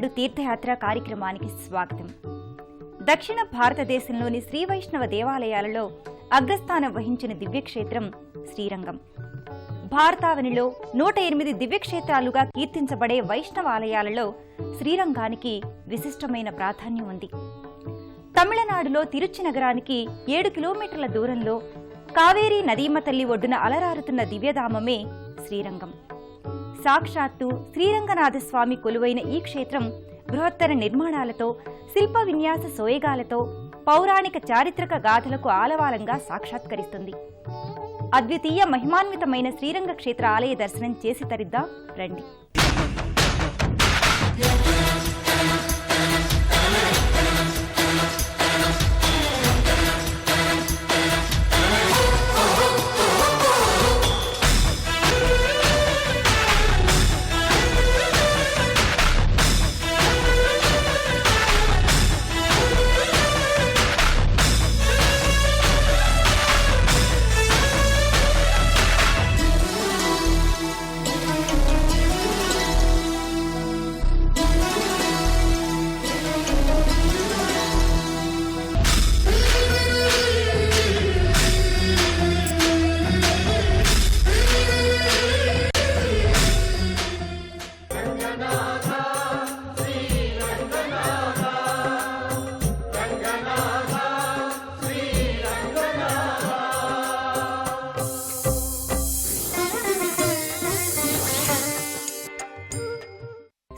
12 తీర్థయాత్ర కార్యక్రమానికి స్వాగతం. దక్షిణ భారతదేశంలోని శ్రీ వైష్ణవ దేవాలయాలలో అగ్రస్థానం వహించిన దివ్యక్షేత్రం శ్రీరంగం. భారతావనిలో 108 దివ్యక్షేత్రాలుగా కీర్తించబడే వైష్ణవాలయాలలో శ్రీరంగానికి విశిష్టమైన ప్రాధాన్యం ఉంది. తమిళనాడులో తిరుచి నగరానికి 7 కిలోమీటర్ల దూరంలో కావేరీ నదీమ తల్లి ఒడ్డున అలరారుతున్న దివ్యధామమే శ్రీరంగం. సాక్షాత్తు శ్రీరంగనాథస్వామి కొలువైన ఈ క్షేత్రం బృహత్తర నిర్మాణాలతో, శిల్ప విన్యాస సోయగాలతో, పౌరాణిక చారిత్రక గాథలకు ఆలవాలంగా సాక్షాత్కరిస్తుంది. అద్వితీయ మహిమాన్వితమైన శ్రీరంగ క్షేత్ర ఆలయ దర్శనం చేసి తరిద్దాం రండి.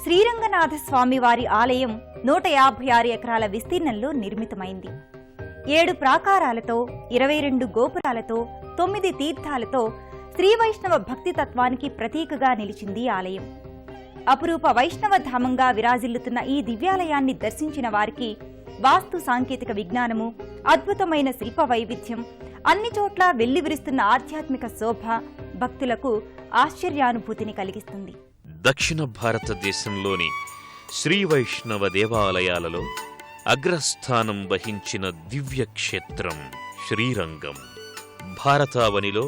శ్రీరంగనాథ స్వామివారి ఆలయం 156 ఎకరాల విస్తీర్ణంలో నిర్మితమైంది. 7 ప్రాకారాలతో, 22 గోపురాలతో, 9 తీర్థాలతో శ్రీ వైష్ణవ భక్తి తత్వానికి ప్రతీకగా నిలిచింది ఆలయం. అపురూప వైష్ణవ ధామంగా విరాజిల్లుతున్న ఈ దివ్యాలయాన్ని దర్శించిన వారికి వాస్తు సాంకేతిక విజ్ఞానము, అద్భుతమైన శిల్ప వైవిధ్యం, అన్ని చోట్ల వెల్లివిరుస్తున్న ఆధ్యాత్మిక శోభ భక్తులకు ఆశ్చర్యానుభూతిని కలిగిస్తుంది. దక్షిణ భారతదేశంలోని శ్రీ వైష్ణవ దేవాలయాలలో అగ్రస్థానం వహించిన దివ్యక్షేత్రం శ్రీరంగం. భారతావనిలో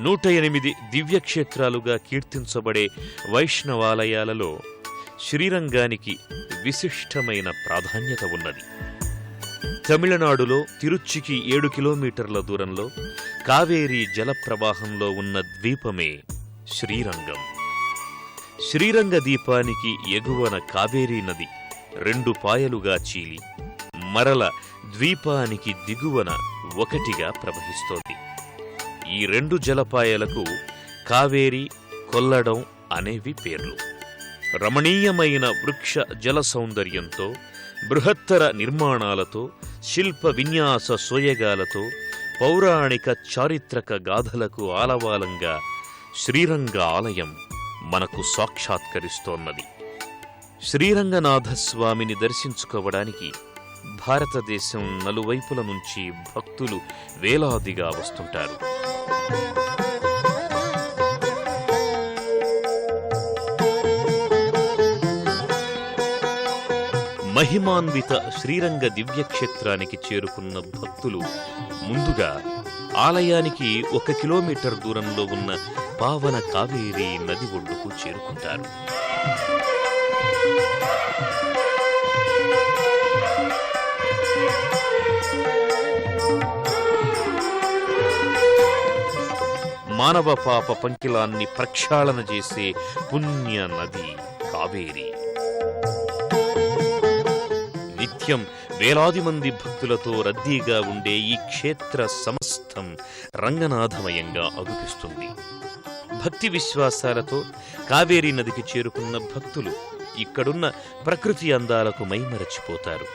108 దివ్యక్షేత్రాలుగా కీర్తించబడే వైష్ణవాలయాలలో శ్రీరంగానికి విశిష్టమైన ప్రాధాన్యత ఉన్నది. తమిళనాడులో తిరుచికి 7 కిలోమీటర్ల దూరంలో కావేరీ జలప్రవాహంలో ఉన్న ద్వీపమే శ్రీరంగం. శ్రీరంగ దీపానికి ఎగువన కావేరీ నది 2 పాయలుగా చీలి మరల ద్వీపానికి దిగువన ఒకటిగా ప్రవహిస్తోంది. ఈ 2 జలపాయలకు కావేరీ, కొల్లడం అనేవి పేర్లు. రమణీయమైన వృక్ష జల సౌందర్యంతో, బృహత్తర నిర్మాణాలతో, శిల్ప విన్యాస సోయగాలతో, పౌరాణిక చారిత్రక గాథలకు ఆలవాలంగా శ్రీరంగ ఆలయం మనకు సాక్షాత్కరిస్తోన్నది. శ్రీరంగనాథస్వామిని దర్శించుకోవడానికి భారతదేశం నలువైపుల నుంచి భక్తులు వేలాదిగా వస్తుంటారు. మహిమాన్విత శ్రీరంగ దివ్యక్షేత్రానికి చేరుకున్న భక్తులు ముందుగా ఆలయానికి 1 కిలోమీటర్ దూరంలో ఉన్న పావన కావేరీ నది ఒడ్డుకు చేరుకుంటారు. మానవ పాప పంకిలాన్ని ప్రక్షాళన చేసే పుణ్య నది కావేరీ. నిత్యం వేలాది మంది భక్తులతో రద్దీగా ఉండే ఈ క్షేత్ర సమస్తం రంగనాథమయంగా అగుపిస్తుంది. భక్తి విశ్వాసాలతో కావేరీ నదికి చేరుకున్న భక్తులు ఇక్కడున్న ప్రకృతి అందాలకు మైమరచిపోతారు.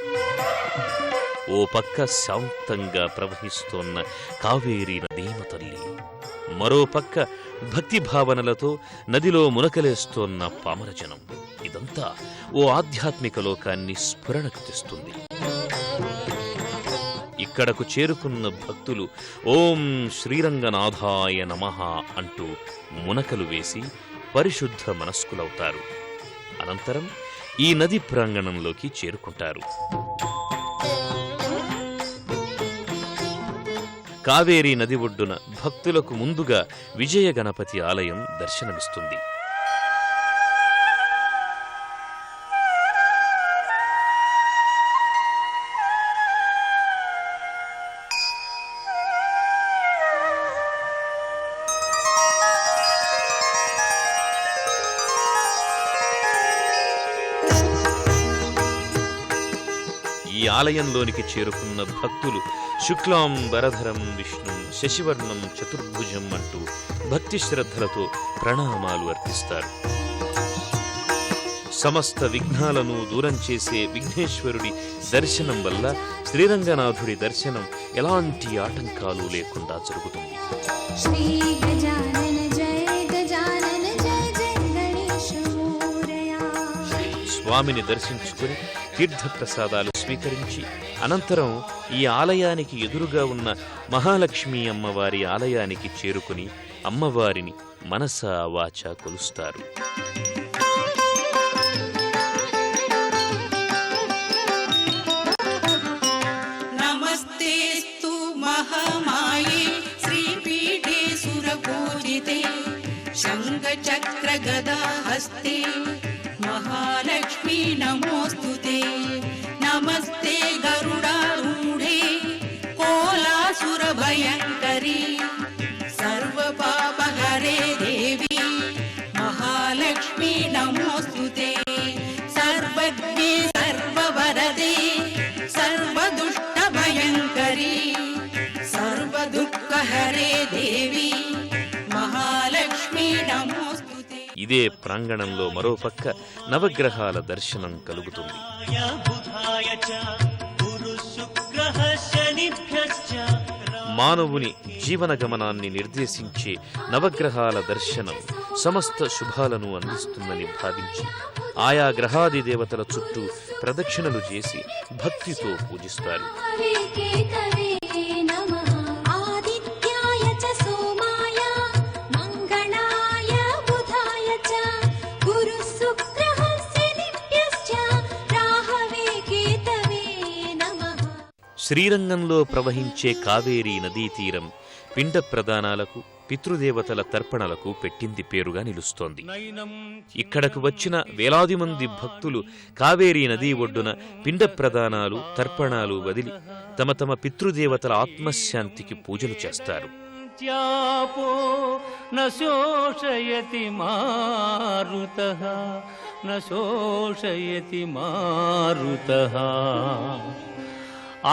ఓ పక్క శాంతంగా ప్రవహిస్తోన్న కావేరీ నదీమ తల్లి, మరో పక్క భక్తి భావనలతో నదిలో మునకలేస్తోన్న పామరజనం. ఇదంతా ఓ ఆధ్యాత్మిక లోకాన్ని స్ఫురణకు తెస్తుంది. ఇక్కడకు చేరుకున్న భక్తులు ఓం శ్రీరంగనాథాయ నమః అంటూ మునకలు వేసి పరిశుద్ధ మనస్కులవుతారు. అనంతరం ఈ నది ప్రాంగణంలోకి చేరుకుంటారు. కావేరీ నది ఒడ్డున భక్తులకు ముందుగా విజయ గణపతి ఆలయం దర్శనమిస్తుంది. ఈ ఆలయంలోనికి చేరుకున్న భక్తులు శుక్లాం వరధరం విష్ణు శశివర్ణం చతుర్భుజం అంటూ భక్తి శ్రద్ధలతో ప్రణామాలు అర్పిస్తారు. సమస్త విఘ్నాలను దూరం చేసే విఘ్నేశ్వరుడి దర్శనం వల్ల శ్రీరంగనాథుడి దర్శనం ఎలాంటి ఆటంకాలు లేకుండా జరుగుతుంది. స్వామిని దర్శించుకుని తీర్థప్రసాదాలు స్వీకరించి అనంతరం ఈ ఆలయానికి ఎదురుగా ఉన్న మహాలక్ష్మీ అమ్మవారి ఆలయానికి చేరుకుని అమ్మవారిని మనసా వాచా కొలుస్తారు. నమస్తేస్తు మహామాయే శ్రీపీఠే సురపూజితే శంఖచక్ర గదా హస్తే महालक्ष्मी नमोस्तुते नमस्ते गरुडारूढे कोलासुर भयंकरी सर्वपापहरे देवी महालक्ष्मी नमोस्तुते सर्वज्ञे सर्ववरदे सर्वदुष्ट भयंकरी सर्वदुःखहरे देवी महालक्ष्मी नमोस्तुते. ఇదే ప్రాంగణంలో మరోపక్క నవగ్రహాల దర్శనం కలుగుతుంది. మానవుని జీవన గమనాన్ని నిర్దేశించే నవగ్రహాల దర్శనం సమస్త శుభాలను అందిస్తుందని భావించి ఆయా గ్రహాది దేవతల చుట్టూ ప్రదక్షిణలు చేసి భక్తితో పూజిస్తారు. శ్రీరంగంలో ప్రవహించే కావేరీ నదీ తీరం పిండ ప్రదానాలకు పితృదేవతల తర్పణలకు పెట్టింది పేరుగా నిలుస్తోంది. ఇక్కడకు వచ్చిన వేలాది మంది భక్తులు కావేరీ నదీ ఒడ్డున పిండ ప్రదానాలు తర్పణాలు వదిలి తమ తమ పితృదేవతల ఆత్మశాంతికి పూజలు చేస్తారు.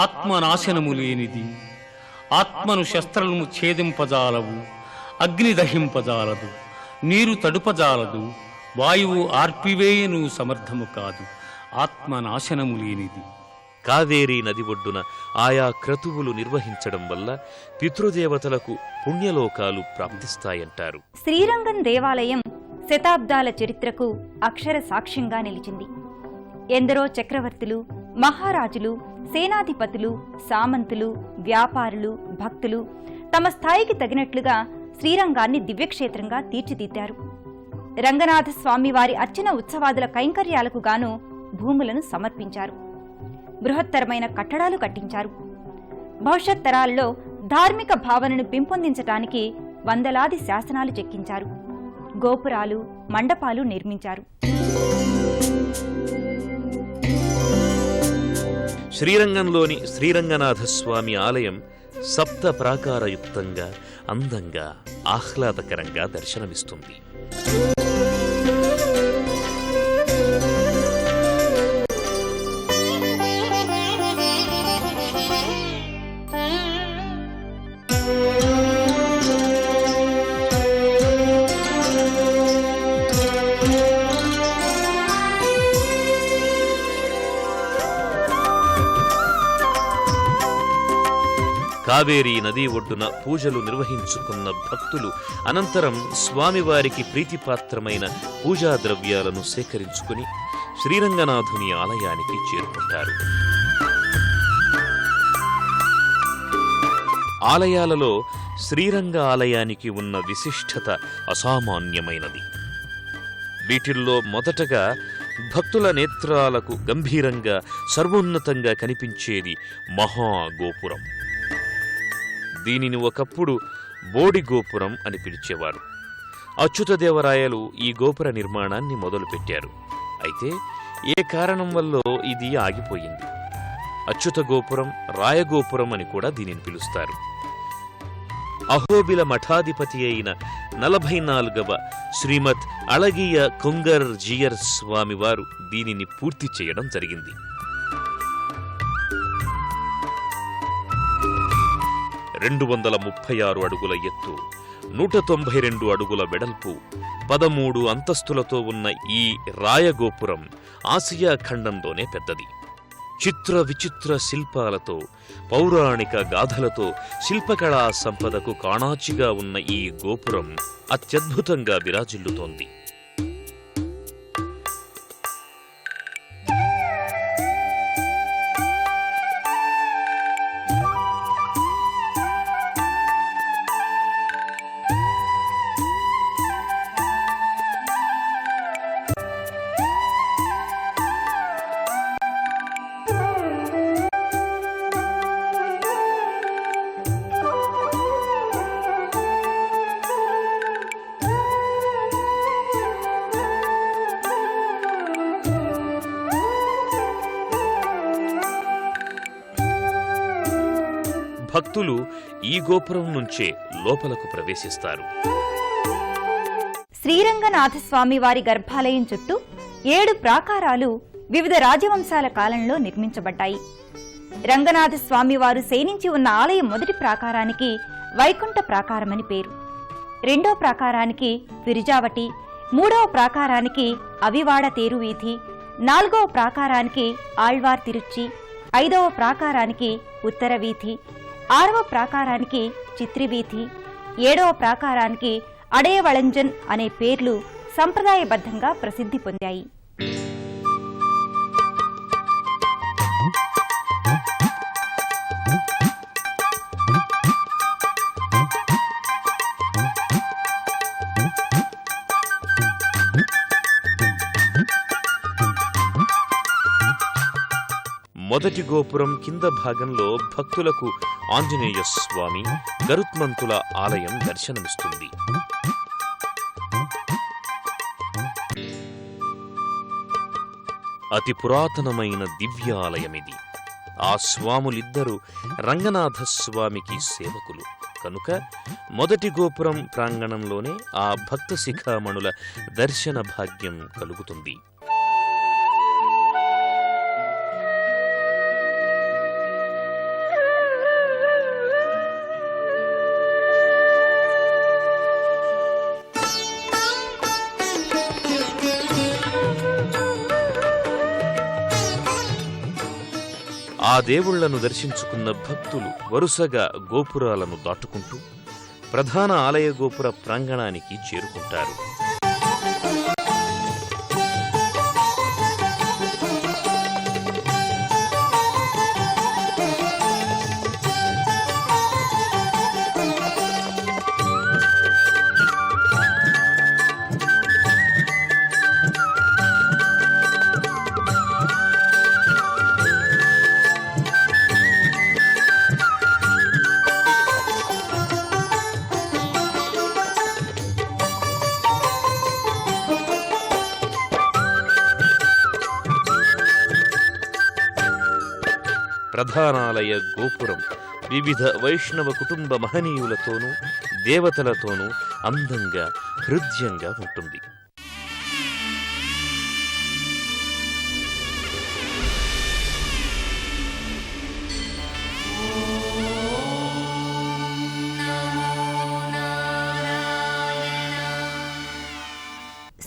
ఆత్మనాశనము లేనిది, ఆత్మను శస్త్రము ఛేదింపజాలవు, అగ్ని దహింపజాలదు, నీరు తడుపజాలదు, వాయువు ఆర్పివేయను సమర్థము కాదు. ఆత్మనాశనము లేనిది. కావేరీ నది ఒడ్డున ఆయా క్రతువులు నిర్వహించడం వల్ల పితృదేవతలకు పుణ్యలోకాలు ప్రాప్తిస్తాయంటారు. శ్రీరంగం దేవాలయం శతాబ్దాల చరిత్రకు అక్షర సాక్ష్యంగా నిలిచింది. ఎందరో చక్రవర్తులు, మహారాజులు, సేనాధిపతులు, సామంతులు, వ్యాపారులు, భక్తులు తమ స్థాయికి తగినట్లుగా శ్రీరంగాన్ని దివ్యక్షేత్రంగా తీర్చిదిద్దారు. రంగనాథ స్వామివారి అర్చన ఉత్సవాదుల కైంకర్యాలకు గాను భూములను సమర్పించారు. బృహత్తరమైన కట్టడాలు కట్టించారు. భవిష్యత్ తరాలలో ధార్మిక భావనను పెంపొందించటానికి వందలాది శాసనాలు చెక్కించారు. గోపురాలు, మండపాలు నిర్మించారు. శ్రీరంగంలోని శ్రీరంగనాథస్వామి ఆలయం సప్త ప్రాకారయుక్తంగా, అందంగా, ఆహ్లాదకరంగా దర్శనమిస్తుంది. కావేరీ నదీ ఒడ్డున పూజలు నిర్వహించుకున్న భక్తులు అనంతరం స్వామివారికి ప్రీతిపాత్రమైన పూజా ద్రవ్యాలను సేకరించుకుని శ్రీరంగనాథుని ఆలయానికి చేరుకుంటారు. ఆలయాలలో శ్రీరంగ ఆలయానికి ఉన్న విశిష్టత అసామాన్యమైనది. వీటిల్లో మొదటగా భక్తుల నేత్రాలకు గంభీరంగా, సర్వోన్నతంగా కనిపించేది మహాగోపురం. దీనిని ఒకప్పుడు బోడి గోపురం అని పిలిచేవారు. అచ్యుతదేవరాయలు ఈ గోపుర నిర్మాణాన్ని మొదలుపెట్టారు. అయితే ఏ కారణం వల్ల ఇది ఆగిపోయింది. అచ్యుత గోపురం, రాయగోపురం అని కూడా దీనిని పిలుస్తారు. అహోబిల మఠాధిపతి అయిన 44వ శ్రీమద్ అళగియ కొంగర్ జియర్ స్వామివారు దీనిని పూర్తి చేయడం జరిగింది. 236 అడుగుల ఎత్తు, 192 అడుగుల వెడల్పు, 13 అంతస్తులతో ఉన్న ఈ రాయగోపురం ఆసియా ఖండంలోనే పెద్దది. చిత్ర విచిత్ర శిల్పాలతో, పౌరాణిక గాథలతో శిల్పకళా సంపదకు కాణాచిగా ఉన్న ఈ గోపురం అత్యద్భుతంగా విరాజిల్లుతోంది. భక్తులు ఈ గోపురం నుంచే లోపలకు ప్రవేశిస్తారు. శ్రీరంగనాథస్వామి వారి గర్భాలయం చుట్టూ 7 ప్రాకారాలు వివిధ రాజవంశాల కాలంలో నిర్మించబడ్డాయి. రంగనాథస్వామి వారు శయనించి ఉన్న ఆలయం మొదటి ప్రాకారానికి వైకుంఠ ప్రాకారమని పేరు, 2వ ప్రాకారానికి విరిజావటి, 3వ ప్రాకారానికి అవివాడ తేరు వీధి, 4వ ప్రాకారానికి ఆళ్వార్ తిరుచి, 5వ ప్రాకారానికి ఉత్తర వీధి, 6వ ప్రాకారానికి చిత్రివీధి, 7వ ప్రాకారానికి అడయవళంజన్ అనే పేర్లు సంప్రదాయబద్ధంగా ప్రసిద్ధి పొందాయి. మొదటి గోపురం కింద భాగంలో భక్తులకు ఆంజనేయ స్వామి, గరుత్మంతుల ఆలయం దర్శనమిస్తుంది. అతి పురాతనమైన దివ్యాలయమిది. ఆ స్వాములిద్దరూ రంగనాథస్వామికి సేవకులు కనుక మొదటి గోపురం ప్రాంగణంలోనే ఆ భక్త శిఖామణుల దర్శన భాగ్యం కలుగుతుంది. ఆ దేవుళ్లను దర్శించుకున్న భక్తులు వరుసగా గోపురాలను దాటుకుంటూ ప్రధాన ఆలయ గోపుర ప్రాంగణానికి చేరుకుంటారు. ప్రధానాలయ గోపురం వివిధ వైష్ణవ కుటుంబ మహనీయులతోనూ దేవతలతోనూ అందంగా హృద్యంగా ఉంటుంది.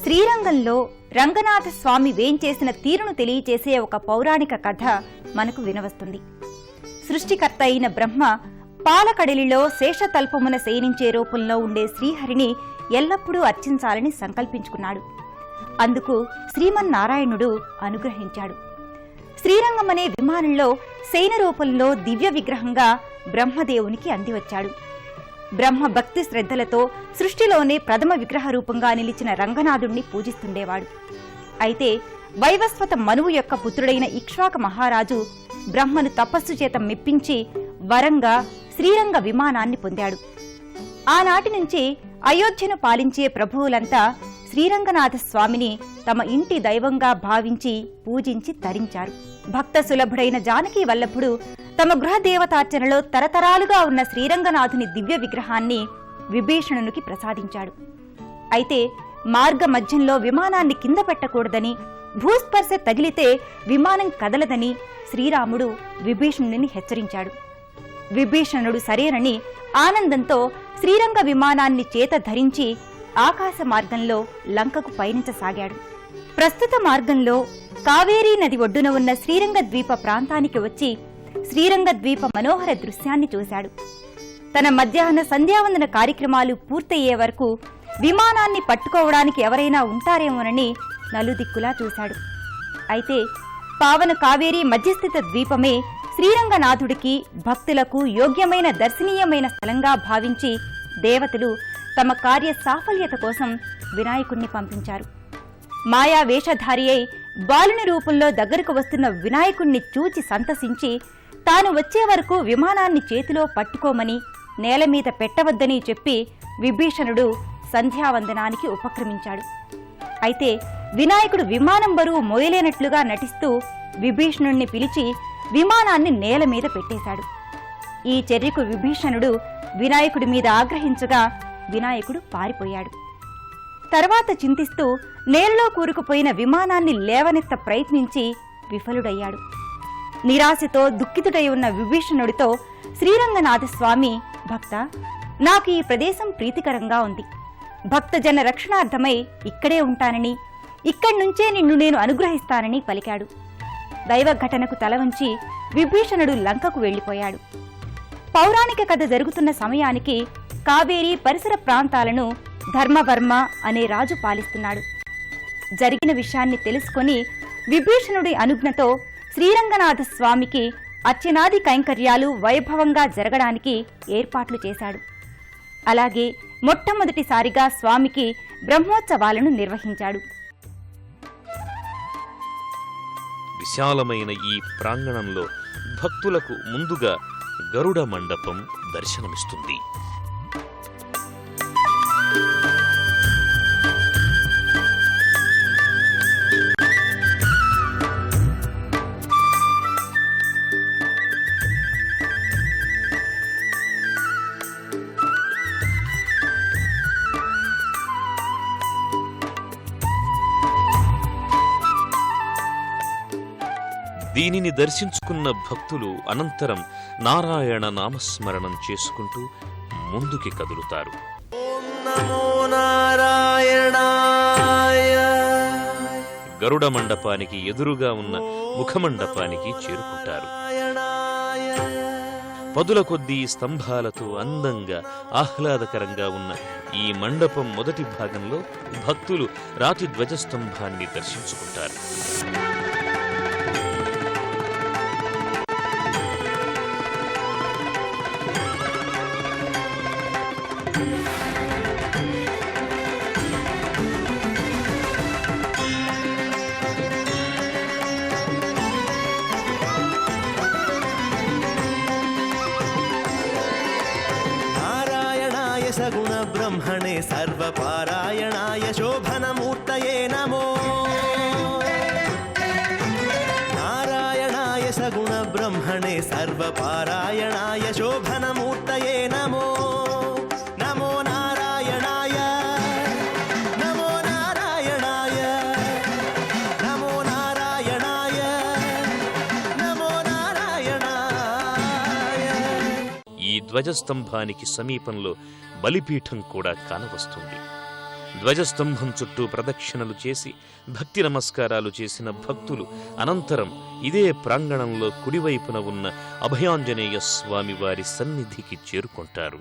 శ్రీరంగంలో రంగనాథ స్వామి వేంచేసిన తీరును తెలియచేసే ఒక పౌరాణిక కథ మనకు వినవస్తుంది. సృష్టికర్త అయిన బ్రహ్మ పాలకడలిలో శేషతల్పమున శయనించే రూపంలో ఉండే శ్రీహరిని ఎల్లప్పుడూ అర్చించాలని సంకల్పించుకున్నాడు. అందుకు శ్రీమన్నారాయణుడు అనుగ్రహించాడు. శ్రీరంగమనే విమానంలో శయన రూపంలో దివ్య విగ్రహంగా బ్రహ్మదేవునికి అందివచ్చాడు. బ్రహ్మ భక్తి శ్రద్ధలతో సృష్టిలోనే ప్రథమ విగ్రహ రూపంగా నిలిచిన రంగనాథుణ్ణి పూజిస్తుండేవాడు. అయితే వైవస్వత మనువు యొక్క పుత్రుడైన ఇక్ష్వాక మహారాజు బ్రహ్మను తపస్సు చేత మెప్పించి వరంగా శ్రీరంగ విమానాన్ని పొందాడు. ఆనాటి నుంచి అయోధ్యను పాలించే ప్రభువులంతా శ్రీరంగనాథ స్వామిని తమ ఇంటి దైవంగా భావించి పూజించి తరించారు. భక్త సులభుడైన జానకీ వల్లభుడు తమ గృహదేవతార్చనలో తరతరాలుగా ఉన్న శ్రీరంగనాథుని దివ్య విగ్రహాన్ని విభీషణునికి ప్రసాదించాడు. అయితే మార్గ మధ్యంలో విమానాన్ని కింద పెట్టకూడదని, భూస్పర్శ తగిలితే విమానం కదలదని శ్రీరాముడు విభీషణుని హెచ్చరించాడు. విభీషణుడు సరేనని ఆనందంతో శ్రీరంగ విమానాన్ని చేత ధరించి ఆకాశ మార్గంలో లంకకు పయనించసాగాడు. ప్రస్తుత మార్గంలో కావేరీ నది ఒడ్డున ఉన్న శ్రీరంగ ద్వీప ప్రాంతానికి వచ్చి శ్రీరంగ ద్వీప మనోహర దృశ్యాన్ని చూశాడు. తన మధ్యాహ్న సంధ్యావందన కార్యక్రమాలు పూర్తయ్యే వరకు విమానాన్ని పట్టుకోవడానికి ఎవరైనా ఉంటారేమోనని నలుదిక్కులా చూశాడు. అయితే పావన కావేరీ మధ్యస్థిత ద్వీపమే శ్రీరంగనాథుడికి భక్తులకు యోగ్యమైన దర్శనీయమైన స్థలంగా భావించి దేవతలు తమ కార్య సాఫల్యత కోసం వినాయకుణ్ణి పంపించారు. మాయా వేషధారి అయి బాలుని రూపంలో దగ్గరకు వస్తున్న వినాయకుణ్ణి చూచి సంతసించి తాను వచ్చే వరకు విమానాన్ని చేతిలో పట్టుకోమని నేలమీద పెట్టవద్దని చెప్పి విభీషణుడు సంధ్యావందనానికి ఉపక్రమించాడు. అయితే వినాయకుడు విమానం బరువు మోయలేనట్లుగా నటిస్తూ విభీషణుణ్ణి పిలిచి విమానాన్ని నేల మీద పెట్టేశాడు. ఈ చర్యకు విభీషణుడు వినాయకుడి మీద ఆగ్రహించగా వినాయకుడు పారిపోయాడు. తర్వాత చింతిస్తూ నేలలో కూరుకుపోయిన విమానాన్ని లేవనెత్త ప్రయత్నించి విఫలుడయ్యాడు. నిరాశతో దుఃఖితుడై ఉన్న విభీషణుడితో శ్రీరంగనాథస్వామి, భక్త, నాకు ఈ ప్రదేశం ప్రీతికరంగా ఉంది. భక్తజన రక్షణార్థమై ఇక్కడే ఉంటానని, ఇక్కడ్నుంచే నిన్ను నేను అనుగ్రహిస్తానని పలికాడు. దైవ ఘటనకు తలవంచి విభీషణుడు లంకకు వెళ్లిపోయాడు. పౌరాణిక కథ జరుగుతున్న సమయానికి కావేరీ పరిసర ప్రాంతాలను ధర్మవర్మ అనే రాజు పాలిస్తున్నాడు. జరిగిన విషయాన్ని తెలుసుకొని విభీషణుడి అనుజ్ఞతో శ్రీరంగనాథ స్వామికి అర్చనాది కైంకర్యాలు వైభవంగా జరగడానికి ఏర్పాట్లు చేశాడు. అలాగే మొట్టమొదటిసారిగా స్వామికి బ్రహ్మోత్సవాలను నిర్వహించాడు. విశాలమైన ఈ ప్రాంగణంలో భక్తులకు ముందుగా గరుడ మండపం దర్శనమిస్తుంది. దీనిని దర్శించుకున్న భక్తులు అనంతరం నారాయణ నామస్మరణం చేసుకుంటూ ముందుకి కదులుతారు. గరుడ మండపానికి ఎదురుగా ఉన్న ముఖమండపానికి చేరుకుంటారు. పదుల కొద్దీ స్తంభాలతో అందంగా ఆహ్లాదకరంగా ఉన్న ఈ మండపం మొదటి భాగంలో భక్తులు రాతి ధ్వజస్తంభాన్ని దర్శించుకుంటారు. सगुण ब्रह्मणे सर्वपारायणाय शोभनमूर्तये नमो नारायणाय सगुण ब्रह्मणे सर्वपारायणाय शोभनमूर्तये नमो नमो नारायणाय नमो नारायणाय नमो नारायणाय नमो नारायणाय। ఈ ధ్వజస్తంభానికి సమీపంలో బలిపీఠం కూడా కానవస్తుంది. ధ్వజస్తంభం చుట్టూ ప్రదక్షిణలు చేసి భక్తి నమస్కారాలు చేసిన భక్తులు అనంతరం ఇదే ప్రాంగణంలో కుడివైపున ఉన్న అభయాంజనేయ స్వామి వారి సన్నిధికి చేరుకుంటారు.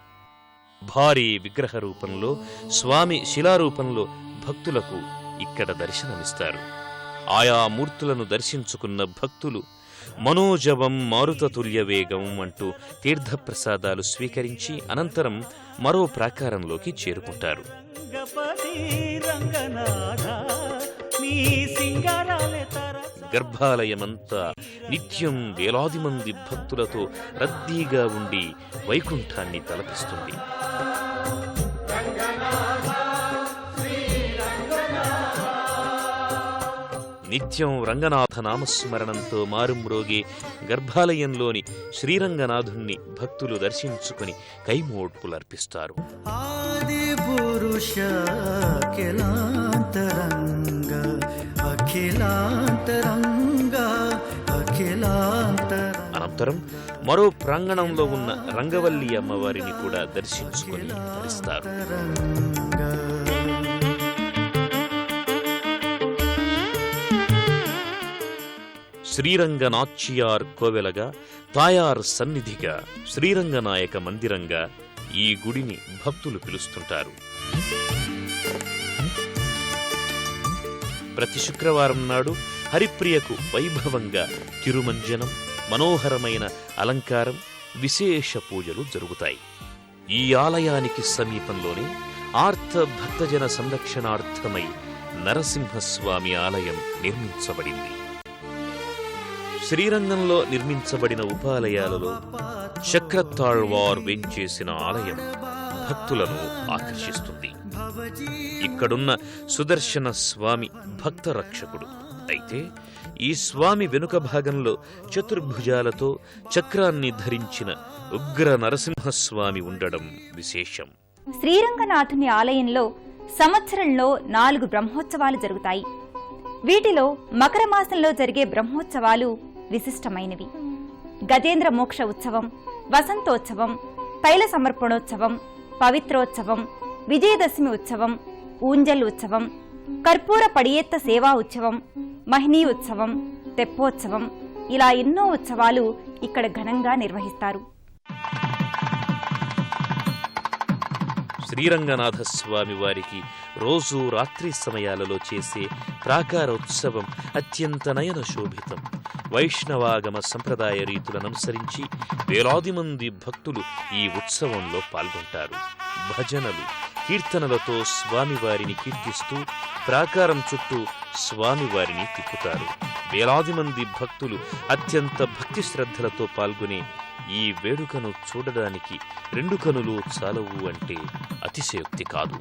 భారీ విగ్రహ రూపంలో స్వామి శిలారూపంలో భక్తులకు ఇక్కడ దర్శనమిస్తారు. ఆయా మూర్తులను దర్శించుకున్న భక్తులు మనోజవం మారుతతుల్య వేగం అంటూ తీర్థప్రసాదాలు స్వీకరించి అనంతరం మరో ప్రాకారంలోకి చేరుకుంటారు. గర్భాలయమంతా నిత్యం వేలాది మంది భక్తులతో రద్దీగా ఉండి వైకుంఠాన్ని తలపిస్తుంది. నిత్యం రంగనాథ నామస్మరణంతో మారుమ్రోగే గర్భాలయంలోని శ్రీరంగనాథుణ్ణి భక్తులు దర్శించుకుని కైమోడ్పులర్పిస్తారు. తదనంతరం మరో ప్రాంగణంలో ఉన్న రంగవల్లి అమ్మవారిని కూడా దర్శించుకొని ధరిస్తారు. శ్రీరంగనాచ్యార్ కోవెలగా, తాయార్ సన్నిధిగా, శ్రీరంగనాయక మందిరంగా ఈ గుడిని భక్తులు పిలుస్తుంటారు. ప్రతి శుక్రవారం నాడు హరిప్రియకు వైభవంగా తిరుమంజనం, మనోహరమైన అలంకారం, విశేష పూజలు జరుగుతాయి. ఈ ఆలయానికి సమీపంలోనే ఆర్త భక్తజన సంరక్షణార్థమై నరసింహస్వామి ఆలయం నిర్మించబడింది. శ్రీరంగంలో నిర్మించబడిన ఉపాలయాలలో చక్రతాళ్వార్ వేంచేసిన ఆలయం భక్తులను ఆకర్షిస్తుంది. ఇక్కడున్న సుదర్శన స్వామి భక్త రక్షకుడు. అయితే ఈ స్వామి వెనుక భాగంలో చతుర్భుజాలతో చక్రాన్ని ధరించిన ఉగ్ర నరసింహస్వామి ఉండడం విశేషం. శ్రీరంగనాథుని ఆలయంలో సంవత్సరంలో 4 బ్రహ్మోత్సవాలు జరుగుతాయి. వీటిలో మకర మాసంలో జరిగే బ్రహ్మోత్సవాలు విశిష్టమైనవి. గజేంద్ర మోక్ష ఉత్సవం, వసంతోత్సవం, తైల సమర్పణోత్సవం, పవిత్రోత్సవం, విజయదశమి ఉత్సవం, ఊంజల్ ఉత్సవం, కర్పూర పడియెత్త సేవా ఉత్సవం, మహినీ ఉత్సవం, తెప్పోత్సవం, ఇలా ఎన్నో ఉత్సవాలు ఇక్కడ ఘనంగా నిర్వహిస్తారు. శ్రీరంగనాథస్వామి వారికి రోజు రాత్రి సమయాలలో చేసే ప్రాకారోత్సవం అత్యంత నయన శోభితం. వైష్ణవాగమ సంప్రదాయ రీతులననుసరించి వేలాది మంది భక్తులు ఈ ఉత్సవంలో పాల్గొంటారు. భజనలు, కీర్తనలతో స్వామివారిని కీర్తిస్తూ ప్రాకారం చుట్టూ స్వామివారిని తిప్పుతారు. వేలాది మంది భక్తులు అత్యంత భక్తి శ్రద్ధలతో పాల్గొనే ఈ వేడుకను చూడడానికి 2 కనులు చాలవు అంటే అతిశయోక్తి కాదు.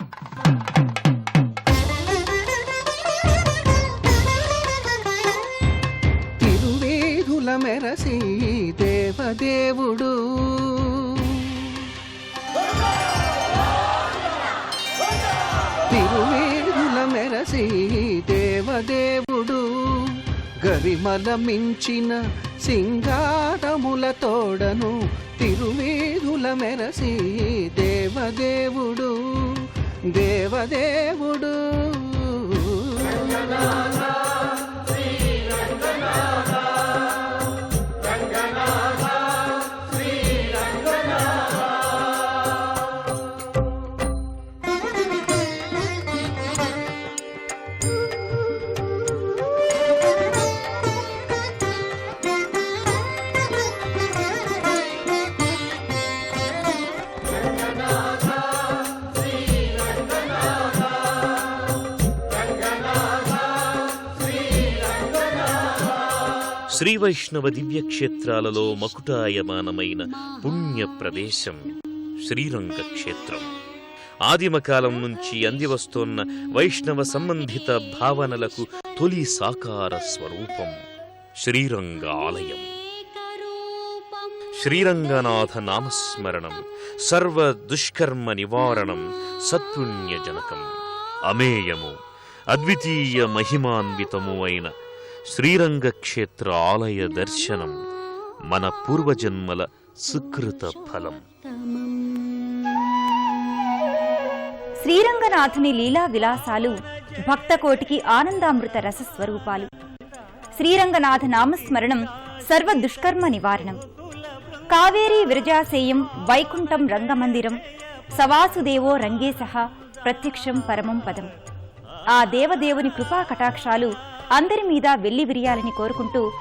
తిరువేధుల మెరసి దేవదేవుడు తిరువేధుల మెరసి దేవదేవుడు గరిమల మించిన సింగారముల తోడను తిరువేధుల మెరసి దేవదేవుడు దేవదేవుడు. శ్రీవైష్ణవ దివ్యక్షేత్రాలలో మకుటాయమానమైన పుణ్య ప్రదేశం శ్రీరంగ క్షేత్రం. ఆదిమకాలం నుంచి అందివస్తోన్న వైష్ణవ సంబంధిత భావనలకు తొలి సాకార స్వరూపం శ్రీరంగ ఆలయం. శ్రీరంగనాథ నామస్మరణం సర్వ దుష్కర్మ నివారణం, సత్పుణ్యజనకం. అమేయము, అద్వితీయ మహిమాన్వితము అయిన శ్రీరంగ క్షేత్ర ఆలయ దర్శనం మన పూర్వజన్మల సుకృత ఫలం. శ్రీరంగనాథుని లీలా విలాసాలు భక్తకోటికి ఆనందామృత రసస్వరూపాలు. శ్రీరంగనాథ నామస్మరణం సర్వ దుష్కర్మ నివారణం. కావేరీ విరజాసేయం వైకుంఠం రంగమందిరం, సవాసుదేవో రంగేశః ప్రత్యక్షం పరమం పదం. ఆ దేవదేవుని కృపా కటాక్షాలు అందరి మీద వెల్లి విరియాలని కోరుకుంటూ